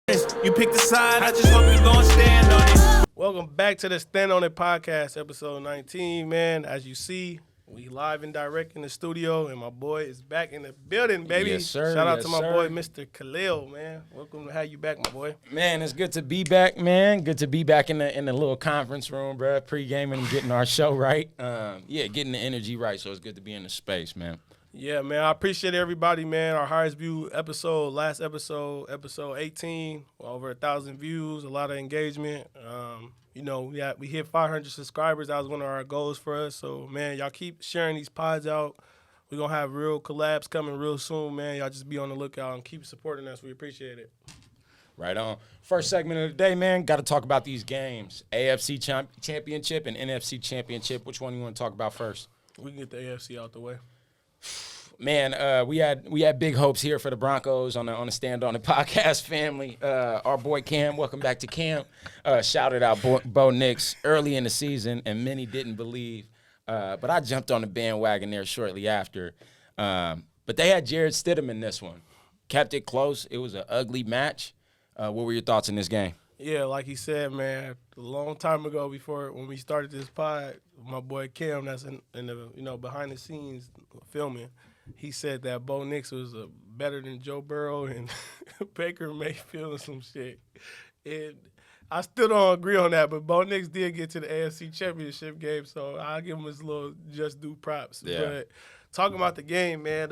You pick the side, I just hope you gon' stand on it. Welcome back to the Stand On It podcast, episode 19, man. As you see, we live and direct in the studio, and my boy is back in the building, baby. Yes, sir. Shout out Yes, to my sir. boy, Mr. Khalil, man. Welcome to have you back, my boy. Man, it's good to be back, man. Good to be back in the little conference room, bro. Pre-gaming and getting our show right. Getting the energy right, so it's good to be in the space, man. Yeah, man, I appreciate everybody, man. Our highest view episode, last episode 18, over 1,000 views, a lot of engagement. We hit 500 subscribers. That was one of our goals for us. So, man, y'all keep sharing these pods out. We're going to have real collabs coming real soon, man. Y'all just be on the lookout and keep supporting us. We appreciate it. Right on. First segment of the day, man, got to talk about these games. AFC Championship and NFC Championship. Which one you want to talk about first? We can get the AFC out the way. Man, we had big hopes here for the Broncos on the Stand On It podcast family. Our boy Cam, welcome back to Cam. Shouted out Bo Nix early in the season, and many didn't believe. But I jumped on the bandwagon there shortly after. But they had Jarrett Stidham in this one. Kept it close. It was an ugly match. What were your thoughts in this game? Yeah, like he said, man, a long time ago before when we started this pod, my boy Cam, that's in the behind the scenes filming, he said that Bo Nix was better than Joe Burrow and Baker Mayfield and some shit. And I still don't agree on that, but Bo Nix did get to the AFC Championship game, so I'll give him his little just due props. Yeah. But talking about the game, man,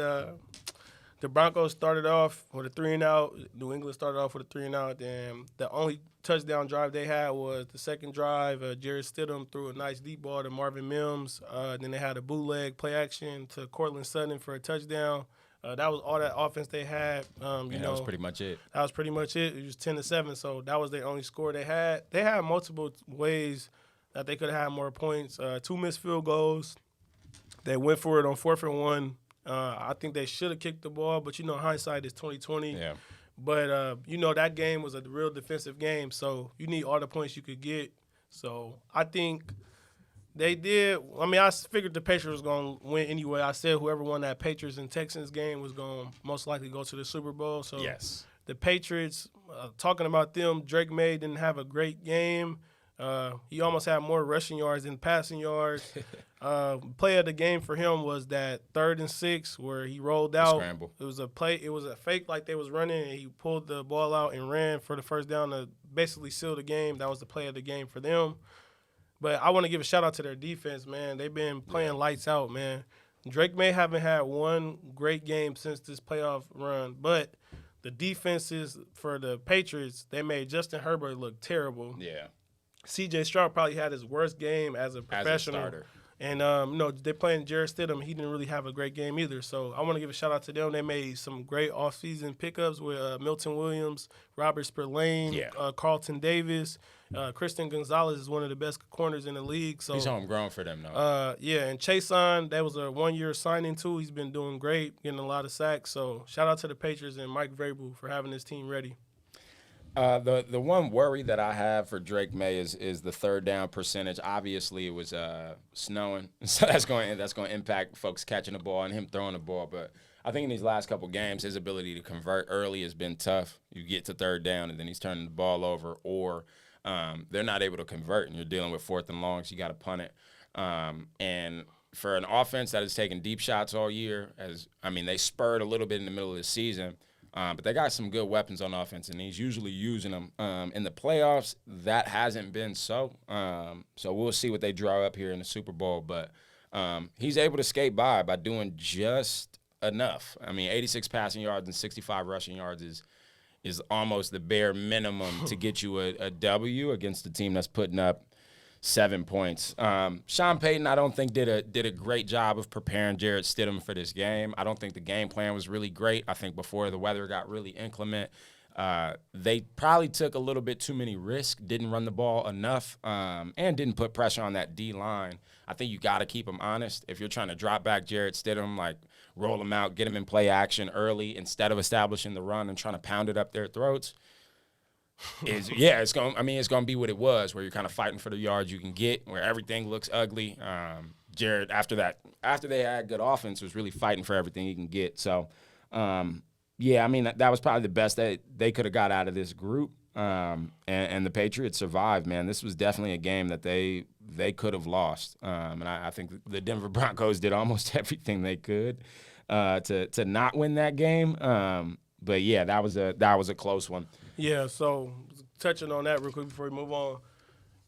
the Broncos started off with a 3-and-out. New England started off with a 3-and-out. And the only touchdown drive they had was the second drive. Jarrett Stidham threw a nice deep ball to Marvin Mims. Then they had a bootleg play action to Cortland Sutton for a touchdown. That was all that offense they had. That was pretty much it. That was pretty much it. It was 10-7, so that was their only score they had. They had multiple ways that they could have had more points. 2 missed field goals. They went for it on 4th and 1. I think they should have kicked the ball, but, hindsight is 20/20. Yeah. But, that game was a real defensive game, so you need all the points you could get. So I think they did. I mean, I figured the Patriots was going to win anyway. I said whoever won that Patriots and Texans game was going to most likely go to the Super Bowl. So Yes. The Patriots, talking about them, Drake May didn't have a great game. He almost had more rushing yards than passing yards. Play of the game for him was that 3rd and 6 where he rolled out. Scramble. It was a play. It was a fake like they was running, and he pulled the ball out and ran for the first down to basically seal the game. That was the play of the game for them. But I want to give a shout-out to their defense, man. They've been playing lights out, man. Drake may haven't had one great game since this playoff run, but the defenses for the Patriots, they made Justin Herbert look terrible. Yeah. C.J. Stroud probably had his worst game as a professional. As a starter. And, they're playing Jarrett Stidham. He didn't really have a great game either. So I want to give a shout-out to them. They made some great offseason pickups with Milton Williams, Robert Spillane, Carlton Davis. Christian Gonzalez is one of the best corners in the league. So He's homegrown for them, though. and Chason, that was a one-year signing, too. He's been doing great, getting a lot of sacks. So shout-out to the Patriots and Mike Vrabel for having this team ready. The one worry that I have for Drake May is the third down percentage. Obviously, it was snowing, so that's going to impact folks catching the ball and him throwing the ball. But I think in these last couple games, his ability to convert early has been tough. You get to third down, and then he's turning the ball over, or they're not able to convert, and you're dealing with 4th and longs. You got to punt it. And for an offense that has taken deep shots all year, they spurred a little bit in the middle of the season. But they got some good weapons on offense, and he's usually using them. In the playoffs, that hasn't been so. So we'll see what they draw up here in the Super Bowl. But he's able to skate by doing just enough. 86 passing yards and 65 rushing yards is almost the bare minimum to get you a W against a team that's putting up 7 points. Sean Payton, I don't think did a great job of preparing Jarrett Stidham for this game. I don't think the game plan was really great. I think before the weather got really inclement, they probably took a little bit too many risks, didn't run the ball enough, and didn't put pressure on that D-line. I think you got to keep them honest. If you're trying to drop back Jarrett Stidham, like roll him out, get him in play action early instead of establishing the run and trying to pound it up their throats, it's gonna be what it was, where you're kind of fighting for the yards you can get, where everything looks ugly. Jarrett, after they had good offense, was really fighting for everything he can get. So Yeah, I mean, that was probably the best that they could have got out of this group. And the Patriots survived, man. This was definitely a game that they could have lost. And I think the Denver Broncos did almost everything they could to not win that game. But yeah, that was a close one. Yeah, so touching on that real quick before we move on.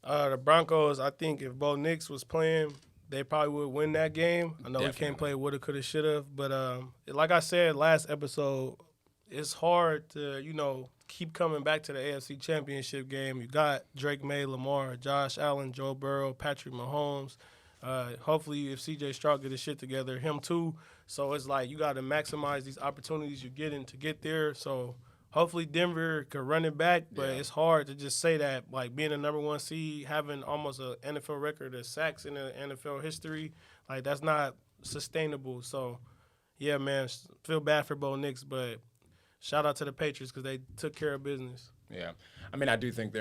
The Broncos, I think if Bo Nix was playing, they probably would win that game. I know he can't play woulda, coulda, shoulda. But like I said last episode, it's hard to, keep coming back to the AFC Championship game. You got Drake May, Lamar, Josh Allen, Joe Burrow, Patrick Mahomes. Hopefully, if C.J. Stroud get his shit together, him too. So it's like you got to maximize these opportunities you're getting to get there. So hopefully Denver could run it back, but it's hard to just say that, like being a number one seed, having almost an NFL record of sacks in the NFL history, like that's not sustainable. So, yeah, man, feel bad for Bo Nix, but shout out to the Patriots because they took care of business. Yeah, I mean, I do think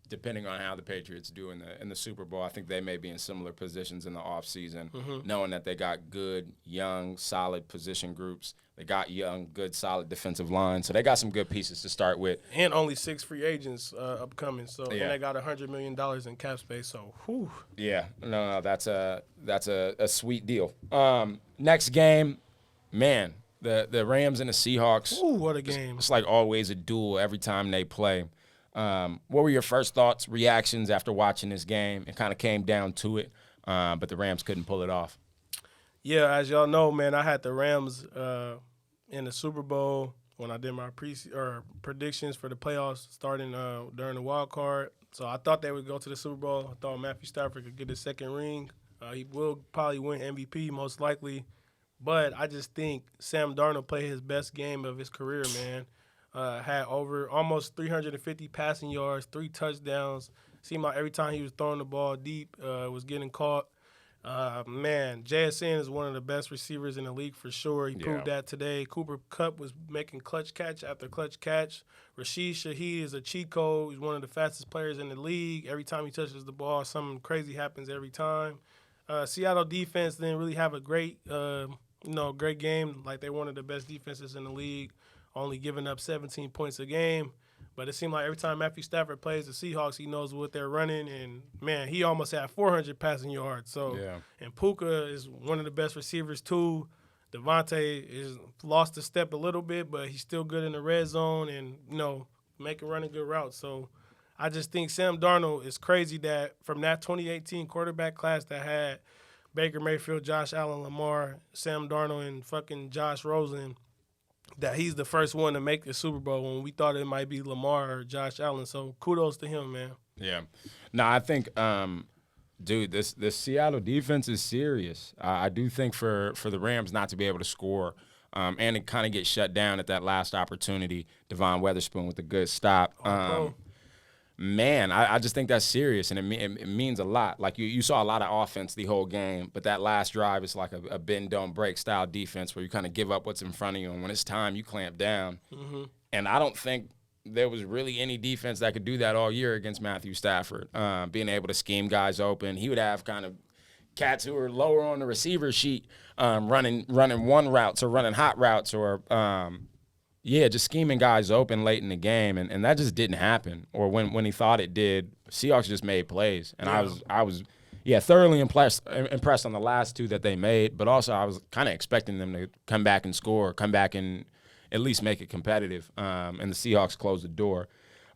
depending on how the Patriots do in the Super Bowl, I think they may be in similar positions in the offseason, knowing that they got good, young, solid position groups. They got young, good, solid defensive line. So they got some good pieces to start with. And only 6 free agents upcoming. So and they got $100 million in cap space. So, whew. Yeah, no, that's a sweet deal. Next game, man, the Rams and the Seahawks. Ooh, what a game. It's like always a duel every time they play. What were your first thoughts, reactions after watching this game? It kind of came down to it, but the Rams couldn't pull it off. Yeah, as y'all know, man, I had the Rams in the Super Bowl when I did my predictions for the playoffs starting during the wild card. So I thought they would go to the Super Bowl. I thought Matthew Stafford could get his second ring. He will probably win MVP most likely. But I just think Sam Darnold played his best game of his career, man. Had over almost 350 passing yards, 3 touchdowns. Seemed like every time he was throwing the ball deep, was getting caught. Man, JSN is one of the best receivers in the league for sure. He proved that today. Cooper Kupp was making clutch catch after clutch catch. Rashid Shaheed is a cheat code. He's one of the fastest players in the league. Every time he touches the ball, something crazy happens every time. Seattle defense didn't really have a great game. Like, they're one of the best defenses in the league, only giving up 17 points a game. But it seemed like every time Matthew Stafford plays the Seahawks, he knows what they're running. And, man, he almost had 400 passing yards. So, and Puka is one of the best receivers, too. Devontae is lost a step a little bit, but he's still good in the red zone and, running good routes. So, I just think Sam Darnold is crazy that from that 2018 quarterback class that had Baker Mayfield, Josh Allen, Lamar, Sam Darnold, and fucking Josh Rosen, that he's the first one to make the Super Bowl when we thought it might be Lamar or Josh Allen. So kudos to him, man. Yeah. No, I think, dude, this Seattle defense is serious. I do think for the Rams not to be able to score and to kind of get shut down at that last opportunity, Devon Witherspoon with a good stop. Man, I just think that's serious, and it means a lot. Like, you saw a lot of offense the whole game, but that last drive is like a bend, don't break style defense where you kind of give up what's in front of you, and when it's time, you clamp down. And I don't think there was really any defense that could do that all year against Matthew Stafford, being able to scheme guys open. He would have kind of cats who are lower on the receiver sheet running one routes or running hot routes or just scheming guys open late in the game, and that just didn't happen. Or when he thought it did, Seahawks just made plays, and I was thoroughly impressed on the last 2 that they made. But also I was kind of expecting them to come back and score, come back and at least make it competitive. And the Seahawks closed the door.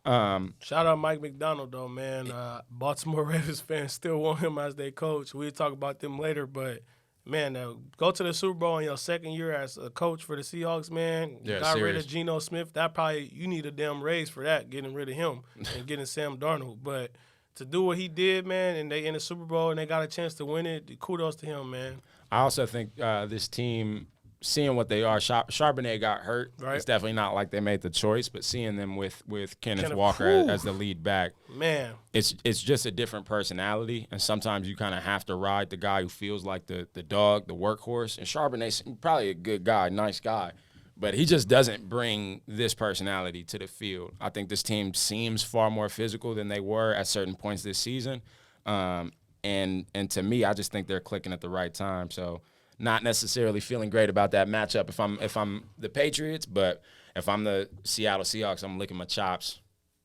Shout out Mike McDonald though, man. Baltimore Ravens fans still want him as their coach. We'll talk about them later, but. Man, go to the Super Bowl in your second year as a coach for the Seahawks, man. Got rid of Geno Smith. You need a damn raise for that, getting rid of him and getting Sam Darnold. But to do what he did, man, and they in the Super Bowl and they got a chance to win it, kudos to him, man. I also think this team, seeing what they are, Charbonnet got hurt. Right. It's definitely not like they made the choice, but seeing them with Kenneth Walker as the lead back, man, it's just a different personality. And sometimes you kind of have to ride the guy who feels like the dog, the workhorse. And Charbonnet's probably a good guy, nice guy, but he just doesn't bring this personality to the field. I think this team seems far more physical than they were at certain points this season. And to me, I just think they're clicking at the right time. So not necessarily feeling great about that matchup if I'm the Patriots, but if I'm the Seattle Seahawks, I'm licking my chops.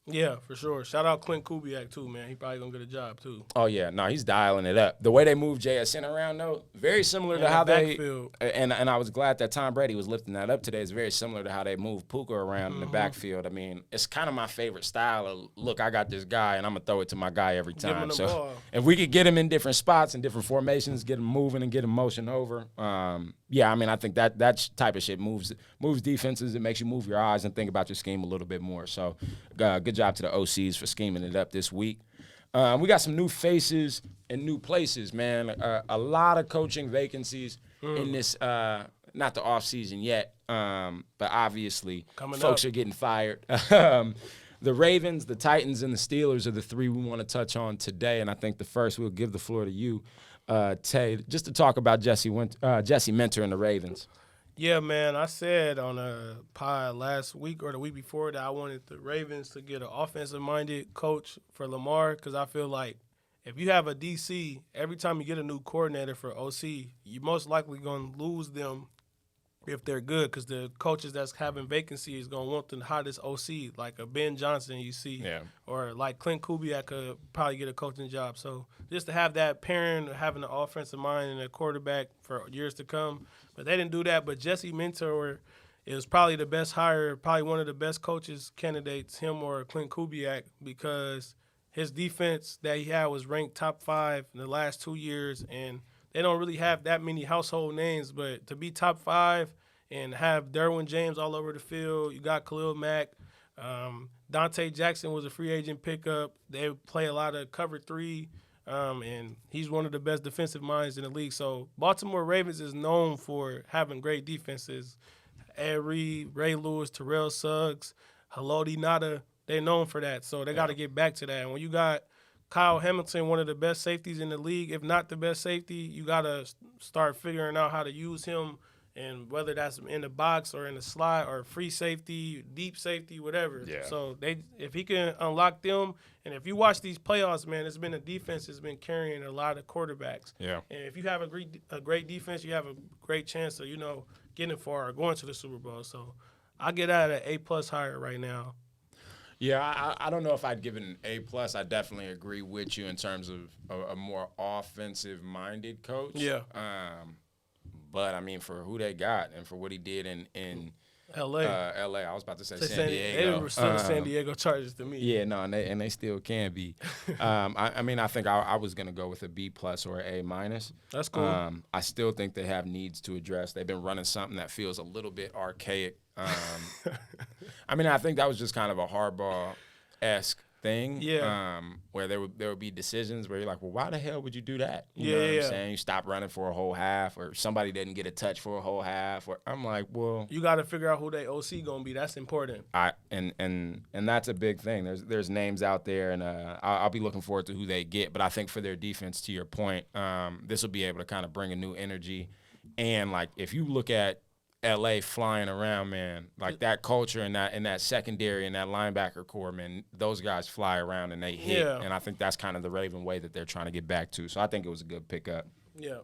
Yeah, for sure. Shout out Clint Kubiak, too, man. He probably going to get a job, too. Oh, yeah. No, he's dialing it up. The way they move JSN around, though, very similar to In how the they backfield. and I was glad that Tom Brady was lifting that up today. It's very similar to how they move Puka around in the backfield. I mean, it's kind of my favorite style of, look, I got this guy, and I'm going to throw it to my guy every Give him time. the So ball. if we could get him in different spots and different formations, get him moving and get him motion over, yeah, I mean, I think that type of shit moves defenses. It makes you move your eyes and think about your scheme a little bit more. So good job to the OCs for scheming it up this week. We got some new faces and new places, man. A lot of coaching vacancies in this, not the offseason yet, but obviously folks are getting fired. The Ravens, the Titans, and the Steelers are the three we want to touch on today, and I think the first we'll give the floor to you, Tay, just to talk about Jesse Minter and the Ravens. Yeah, man, I said on a pod last week or the week before that I wanted the Ravens to get an offensive-minded coach for Lamar because I feel like if you have a DC, every time you get a new coordinator for OC, you're most likely going to lose them if they're good because the coaches that's having vacancies going to want the hottest OC, like a Ben Johnson you see, or like Clint Kubiak could probably get a coaching job. So just to have that pairing of having an offensive mind and a quarterback for years to come. But they didn't do that. But Jesse Minter is probably the best hire, probably one of the best coaches candidates, him or Clint Kubiak, because his defense that he had was ranked top 5 in the last 2 years, and they don't really have that many household names, but to be top 5 and have Derwin James all over the field, you got Khalil Mack. Dante Jackson was a free agent pickup. They play a lot of cover 3, and he's one of the best defensive minds in the league. So Baltimore Ravens is known for having great defenses. Ed Reed, Ray Lewis, Terrell Suggs, Haloti Ngata, they're known for that. So they got to get back to that. And when you got Kyle Hamilton, one of the best safeties in the league, if not the best safety, you got to start figuring out how to use him, and whether that's in the box or in the slot or free safety, deep safety, whatever. Yeah. So if he can unlock them, and if you watch these playoffs, man, it's been a defense that's been carrying a lot of quarterbacks. Yeah. And if you have a great defense, you have a great chance of, getting far or going to the Super Bowl. So I get out of an A+ hire right now. Yeah, I don't know if I'd give it an A+. I definitely agree with you in terms of a more offensive-minded coach. Yeah. But, I mean, for who they got and for what he did in L.A. L.A., I was about to say San Diego. They were still the San Diego Chargers to me. Yeah, no, and they still can be. I mean, I think I was going to go with a B+ or an A-. That's cool. I still think they have needs to address. They've been running something that feels a little bit archaic. I mean, I think that was just kind of a Harbaugh-esque thing. Yeah. Where there would be decisions where you're like, well, why the hell would you do that? You Yeah, know what yeah. I'm saying? You stop running for a whole half, or somebody didn't get a touch for a whole half. Or I'm like, well, You got to figure out who they OC going to be. That's important. And that's a big thing. There's names out there, and I'll be looking forward to who they get. But I think for their defense, to your point, this will be able to kind of bring a new energy. And like if you look at LA flying around, man, like that culture and that secondary and that linebacker core, man, those guys fly around and they hit. Yeah. And I think that's kind of the Raven way that they're trying to get back to. So I think it was a good pickup. Yeah.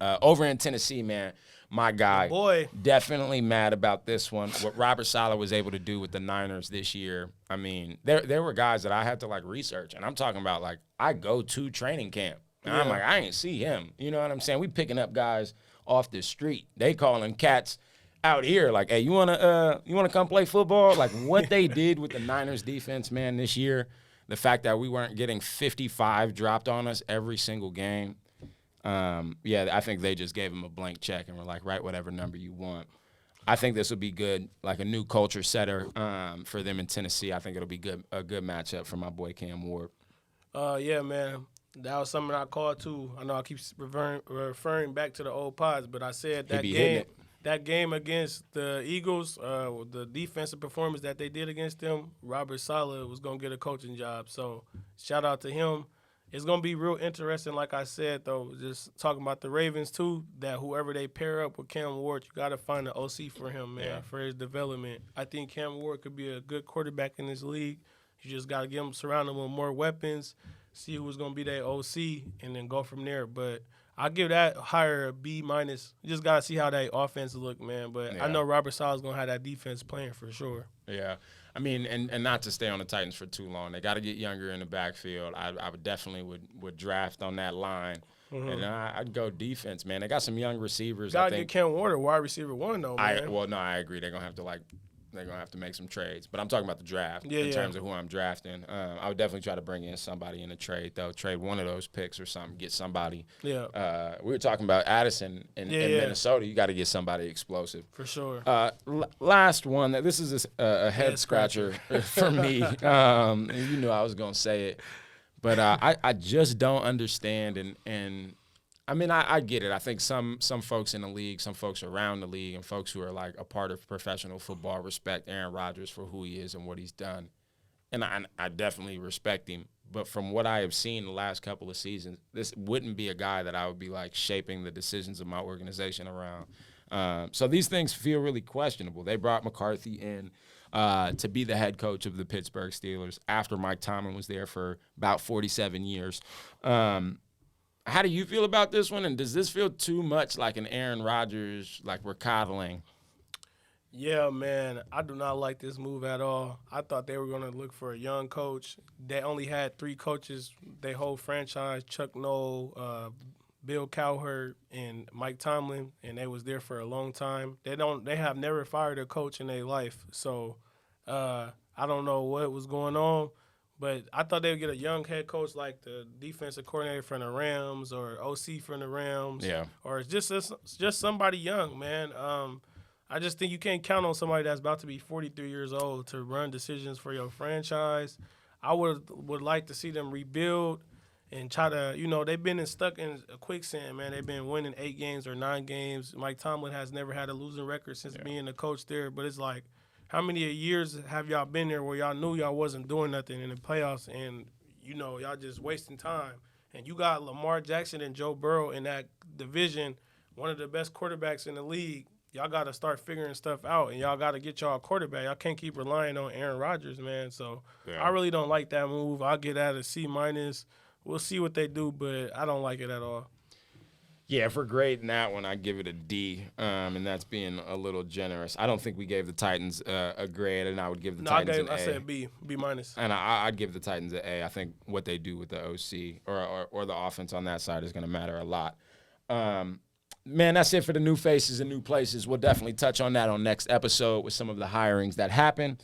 Over in Tennessee, man, my guy, Boy. definitely mad about this one. What Robert Saleh was able to do with the Niners this year, I mean, there were guys that I had to like research, and I'm talking about like I go to training camp, and I'm like I ain't see him. You know what I'm saying? We picking up guys off the street. They calling cats out here like, hey, you wanna come play football? Like what they did with the Niners defense, man, this year, the fact that we weren't getting 55 dropped on us every single game. I think they just gave him a blank check and were like, write whatever number you want. I think this will be good, like a new culture setter for them in Tennessee. I think it'll be a good matchup for my boy Cam Ward. Yeah, man. That was something I called too. I know I keep referring back to the old pods, but I said that game against the Eagles, the defensive performance that they did against them, Robert Saleh was going to get a coaching job. So shout out to him. It's going to be real interesting, like I said, though, just talking about the Ravens too, that whoever they pair up with Cam Ward, you got to find an OC for him, man, for his development. I think Cam Ward could be a good quarterback in this league. You just got to surround him with more weapons, see who's going to be their OC, and then go from there. But I'll give that higher a B minus. You just gotta see how that offense look, man. But I know Robert Sala's gonna have that defense playing for sure. Yeah. I mean, and not to stay on the Titans for too long. They got to get younger in the backfield. I would definitely would draft on that line. And I'd go defense, man. They got some young receivers. Gotta get Cam Warner, wide receiver 1, though, man. I agree. They're gonna have to make some trades. But I'm talking about the draft in terms of who I'm drafting. I would definitely try to bring in somebody in a trade, though. Trade one of those picks or something. Get somebody. Yeah. We were talking about Addison in Minnesota. You got to get somebody explosive. For sure. Last one. This is a head scratcher for me. You knew I was gonna say it. But I just don't understand, and I mean, I get it. I think some folks in the league, some folks around the league, and folks who are like a part of professional football respect Aaron Rodgers for who he is and what he's done. And I definitely respect him. But from what I have seen the last couple of seasons, this wouldn't be a guy that I would be like shaping the decisions of my organization around. So these things feel really questionable. They brought McCarthy in to be the head coach of the Pittsburgh Steelers after Mike Tomlin was there for about 47 years. How do you feel about this one? And does this feel too much like an Aaron Rodgers, like we're coddling? Yeah, man, I do not like this move at all. I thought they were going to look for a young coach. They only had 3 coaches, their whole franchise, Chuck Noll, Bill Cowherd, and Mike Tomlin, and they was there for a long time. They have never fired a coach in their life. So I don't know what was going on, but I thought they would get a young head coach like the defensive coordinator from the Rams or OC from the Rams. Yeah. Or just somebody young, man. I just think you can't count on somebody that's about to be 43 years old to run decisions for your franchise. I would like to see them rebuild and try to, they've been stuck in a quicksand, man. They've been winning 8 games or 9 games. Mike Tomlin has never had a losing record since being the coach there. But it's like, how many years have y'all been there where y'all knew y'all wasn't doing nothing in the playoffs and, y'all just wasting time? And you got Lamar Jackson and Joe Burrow in that division, one of the best quarterbacks in the league. Y'all got to start figuring stuff out, and y'all got to get y'all a quarterback. Y'all can't keep relying on Aaron Rodgers, man. So I really don't like that move. I'll get that a C-. We'll see what they do, but I don't like it at all. Yeah, for grading that one, I give it a D, and that's being a little generous. I don't think we gave the Titans a grade, and I would give the Titans an A. I said B minus. And I'd give the Titans an A. I think what they do with the OC or the offense on that side is going to matter a lot. Man, that's it for the new faces and new places. We'll definitely touch on that on next episode with some of the hirings that happen.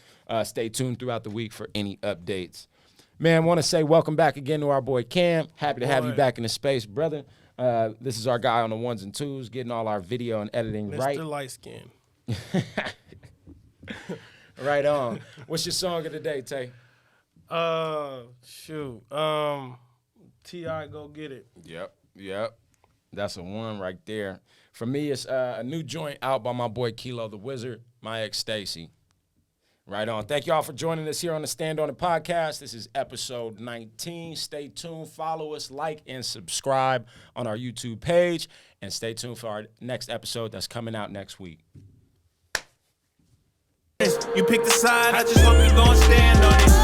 Stay tuned throughout the week for any updates. Man, want to say welcome back again to our boy Cam. Happy to have you back in the space, brother. This is our guy on the 1s and 2s, getting all our video and editing right. Mr. Light Skin. Right on. What's your song of the day, Tay? T.I. Go Get It. Yep. That's a one right there. For me, it's a new joint out by my boy Kilo the Wizard, my ex Stacy. Right on. Thank you all for joining us here on the Stand On It podcast. This is episode 19. Stay tuned. Follow us, like, and subscribe on our YouTube page. And stay tuned for our next episode that's coming out next week. You pick the side, I just hope you gon' stand on it.